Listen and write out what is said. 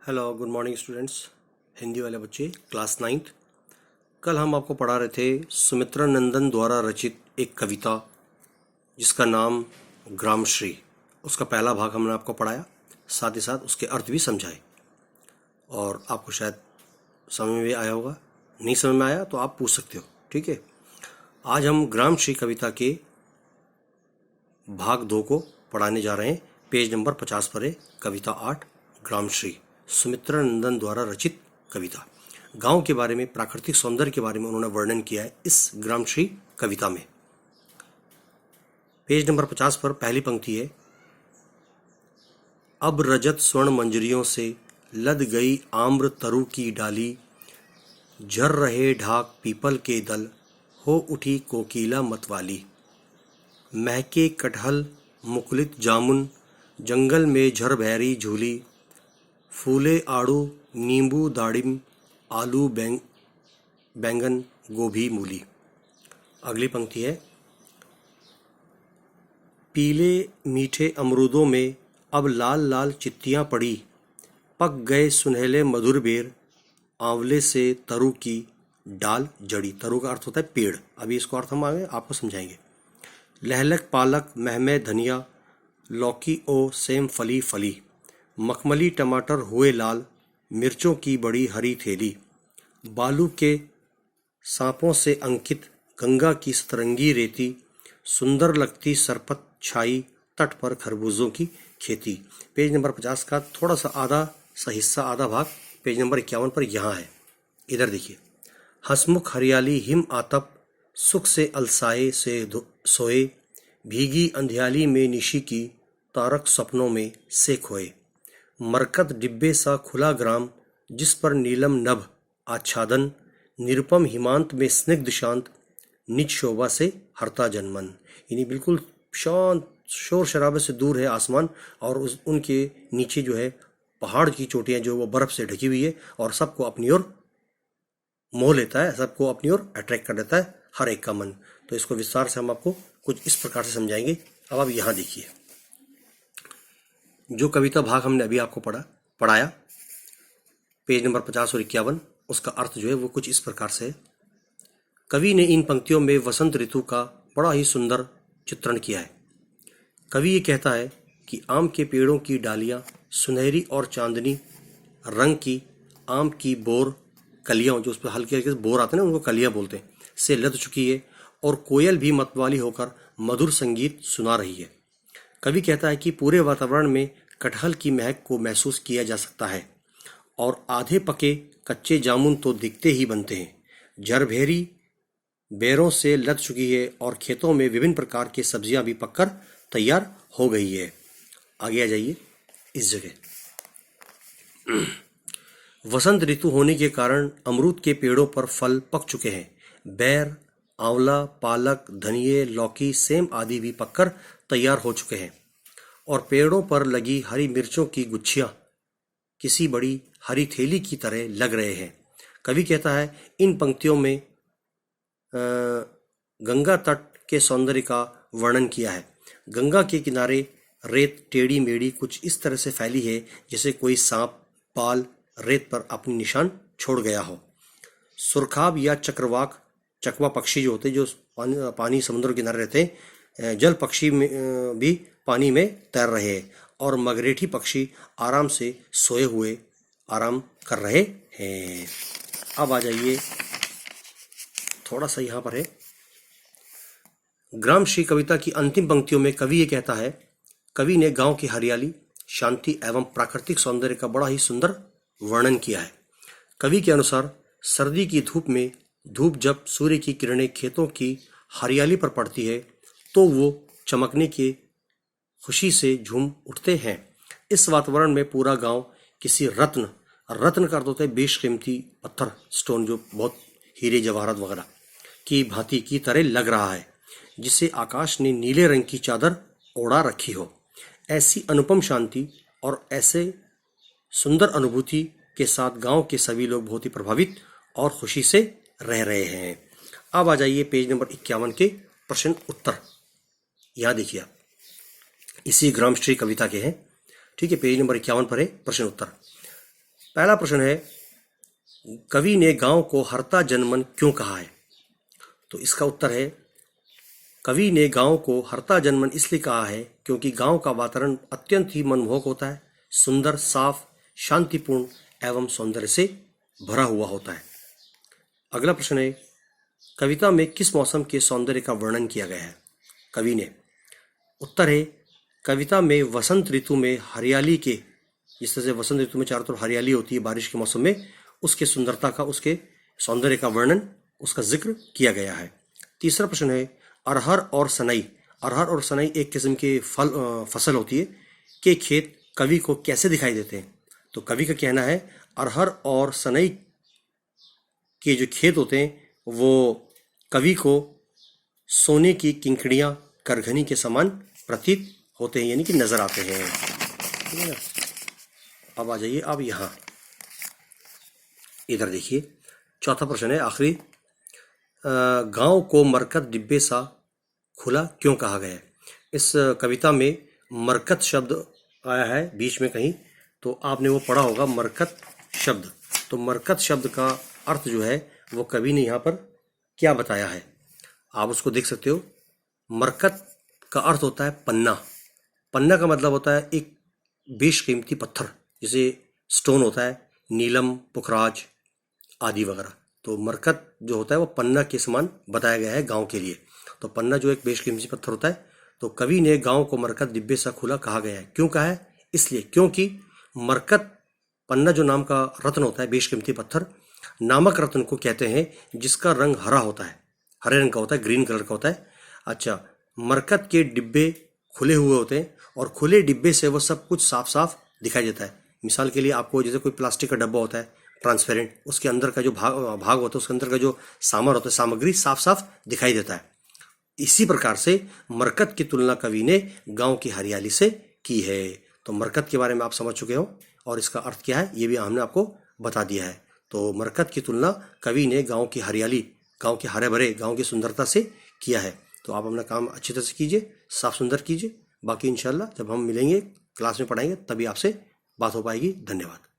Hello good morning students. Hindi वाले बच्चे class ninth. कल हम आपको पढ़ा रहे थे सुमित्रा नंदन द्वारा रचित एक कविता जिसका नाम ग्रामश्री। उसका पहला भाग हमने आपको पढ़ाया, साथ ही साथ उसके अर्थ भी समझाए और आपको शायद समझ में भी आया होगा। नहीं समझ में आया तो आप पूछ सकते हो, ठीक है। आज हम ग्रामश्री कविता के भाग 2 को पढ़ाने जा रहे हैं। पेज नंबर 50 पर है कविता 8 ग्रामश्री, सुमित्रा नंदन द्वारा रचित कविता। गांव के बारे में, प्राकृतिक सौंदर्य के बारे में उन्होंने वर्णन किया है इस ग्रामश्री कविता में। पेज नंबर 50 पर पहली पंक्ति है, अब रजत स्वर्ण मंजरियों से लद गई आम्र तरु की डाली, झर रहे ढाक पीपल के दल, हो उठी कोकिला मतवाली। महके कटहल मुकुलित जामुन, जंगल में झर भैरी झूली, फूले आड़ू नींबू दाड़िम, आलू बैंगन गोभी मूली। अगली पंक्ति है, पीले मीठे अमरूदों में अब लाल लाल चित्तियाँ पड़ी, पक गए सुनहले मधुर बेर, आंवले से तरु की डाल जड़ी। तरु का अर्थ होता है पेड़। अभी इसको अर्थ हम आगे आपको समझाएंगे। लहलक पालक महमे धनिया, लौकी ओ सेम फली फली, मखमली टमाटर हुए लाल, मिर्चों की बड़ी हरी थैली, बालू के सांपों से अंकित गंगा की सतरंगी रेती, सुंदर लगती सरपत छाई, तट पर खरबूजों की खेती। पेज नंबर 50 का थोड़ा सा आधा सा हिस्सा, आधा भाग पेज नंबर 51 पर यहाँ है। इधर देखिए, हंसमुख हरियाली हिम आतप, सुख से अलसाए से सोए, भीगी अंधियाली में निशी की, तारक सपनों में से खोए, मरकत डिब्बे सा खुला ग्राम, जिस पर नीलम नभ आच्छादन, निरुपम हिमांत में स्निग्ध शांत, निज शोभा से हरता जनमन। यानी बिल्कुल शांत, शोर शराबे से दूर है आसमान और उनके नीचे जो है पहाड़ की चोटियां जो वो बर्फ से ढकी हुई है और सबको अपनी ओर मोह लेता है, सबको अपनी ओर अट्रैक्ट कर देता है हर एक का मन। तो इसको विस्तार से हम आपको कुछ इस प्रकार से समझाएंगे। अब आप यहाँ देखिए, जो कविता भाग हमने अभी आपको पढ़ाया पेज नंबर 50 और 51, उसका अर्थ जो है वो कुछ इस प्रकार से है। कवि ने इन पंक्तियों में वसंत ऋतु का बड़ा ही सुंदर चित्रण किया है। कवि ये कहता है कि आम के पेड़ों की डालियां सुनहरी और चांदनी रंग की, आम की बोर कलियां, जो उस पर हल्के हल्के बोर आते हैं ना, उनको कलियां बोलते हैं, से लद चुकी है और कोयल भी मतवाली होकर मधुर संगीत सुना रही है। कवि कहता है कि पूरे वातावरण में कटहल की महक को महसूस किया जा सकता है और आधे पके कच्चे जामुन तो दिखते ही बनते हैं। झरभेरी बेरों से लद चुकी है और खेतों में विभिन्न प्रकार की सब्जियां भी पककर तैयार हो गई है। आगे आ जाइए इस जगह, वसंत ऋतु होने के कारण अमरूद के पेड़ों पर फल पक चुके हैं। बैर, आंवला, पालक, धनिये, लौकी, सेम आदि भी पककर तैयार हो चुके हैं और पेड़ों पर लगी हरी मिर्चों की गुच्छियां किसी बड़ी हरी थैली की तरह लग रहे हैं। कवि कहता है, इन पंक्तियों में गंगा तट के सौंदर्य का वर्णन किया है। गंगा के किनारे रेत टेढ़ी मेढ़ी कुछ इस तरह से फैली है जैसे कोई सांप पाल रेत पर अपनी निशान छोड़ गया हो। सुरखाब या चक्रवाक, चकवा पक्षी जो होते, जो पानी समुद्र के किनारे रहते हैं, जल पक्षी में भी पानी में तैर रहे हैं और मगरेठी पक्षी आराम से सोए हुए आराम कर रहे हैं। अब आ जाइए, थोड़ा सा यहाँ पर है, ग्रामश्री कविता की अंतिम पंक्तियों में कवि ये कहता है, कवि ने गांव की हरियाली, शांति एवं प्राकृतिक सौंदर्य का बड़ा ही सुंदर वर्णन किया है। कवि के अनुसार सर्दी की धूप में जब सूर्य की किरणें खेतों की हरियाली पर पड़ती है तो वो चमकने की खुशी से झूम उठते हैं। इस वातावरण में पूरा गांव किसी रत्न का अर्थ होता है बेशकीमती पत्थर, स्टोन, जो बहुत हीरे जवाहरात वगैरह की भांति की तरह लग रहा है, जिसे आकाश ने नीले रंग की चादर ओढ़ा रखी हो। ऐसी अनुपम शांति और ऐसे सुंदर अनुभूति के साथ गांव के सभी लोग बहुत ही प्रभावित और खुशी से रह रहे हैं। अब आ जाइए पेज नंबर 51 के प्रश्न उत्तर। यहाँ देखिए, आप इसी ग्रामश्री कविता के हैं, ठीक है। पेज नंबर 51 पर है प्रश्न उत्तर। पहला प्रश्न है, कवि ने गांव को हरता जनमन क्यों कहा है? तो इसका उत्तर है, कवि ने गांव को हरता जनमन इसलिए कहा है क्योंकि गांव का वातावरण अत्यंत ही मनमोहक होता है, सुंदर, साफ, शांतिपूर्ण एवं सौंदर्य से भरा हुआ होता है। अगला प्रश्न है, कविता में किस मौसम के सौंदर्य का वर्णन किया गया है कवि ने? उत्तर है, कविता में वसंत ऋतु में हरियाली के, जिस तरह से वसंत ऋतु में चारों तरफ हरियाली होती है बारिश के मौसम में, उसके सुंदरता का, उसके सौंदर्य का वर्णन, उसका जिक्र किया गया है। तीसरा प्रश्न है, अरहर और सनई, अरहर और सनई एक किस्म की फसल होती है, के खेत कवि को कैसे दिखाई देते हैं? तो कवि का कहना है, अरहर और सनई के जो खेत होते हैं वो कवि को सोने की किंकड़ियां करघनी के समान प्रतीत होते हैं, यानी कि नजर आते हैं। ठीक है ना? अब आ जाइए अब यहाँ इधर देखिए, चौथा प्रश्न है आखिरी, गांव को मरकत डिब्बे सा खुला क्यों कहा गया है? इस कविता में मरकत शब्द आया है बीच में कहीं, तो आपने वो पढ़ा होगा मरकत शब्द। तो मरकत शब्द का अर्थ जो है वो कवि ने यहाँ पर क्या बताया है, आप उसको देख सकते हो। मरकत का अर्थ होता है पन्ना। पन्ना का मतलब होता है एक बेशकीमती पत्थर, जैसे स्टोन होता है, नीलम, पुखराज आदि वगैरह। तो मरकत जो होता है वो पन्ना के समान बताया गया है गांव के लिए। तो पन्ना जो एक बेशकीमती पत्थर होता है, तो कवि ने गांव को मरकत डिब्बे सा खुला कहा गया है। क्यों कहा है? इसलिए क्योंकि मरकत, पन्ना जो नाम का रत्न होता है, बेशकीमती पत्थर, नामक रत्न को कहते हैं जिसका रंग हरा होता है, हरे रंग का होता है, ग्रीन कलर का होता है। अच्छा, मरकत के डिब्बे खुले हुए होते हैं और खुले डिब्बे से वो सब कुछ साफ साफ दिखाई देता है। मिसाल के लिए आपको जैसे कोई प्लास्टिक का डब्बा होता है ट्रांसपेरेंट, उसके अंदर का जो भाग होता है, उसके अंदर का जो सामान होता है, सामग्री साफ साफ दिखाई देता है। इसी प्रकार से मरकत की तुलना कवि ने गांव की हरियाली से की है। तो मरकत के बारे में आप समझ चुके हो और इसका अर्थ क्या है ये भी हमने आपको बता दिया है। तो मरकत की तुलना कवि ने गांव की हरियाली, गांव के हरे भरे, गांव की सुंदरता से किया है। तो आप अपना काम अच्छी तरह से कीजिए, साफ सुंदर कीजिए। बाकी इंशाल्लाह जब हम मिलेंगे, क्लास में पढ़ाएंगे, तभी आपसे बात हो पाएगी। धन्यवाद।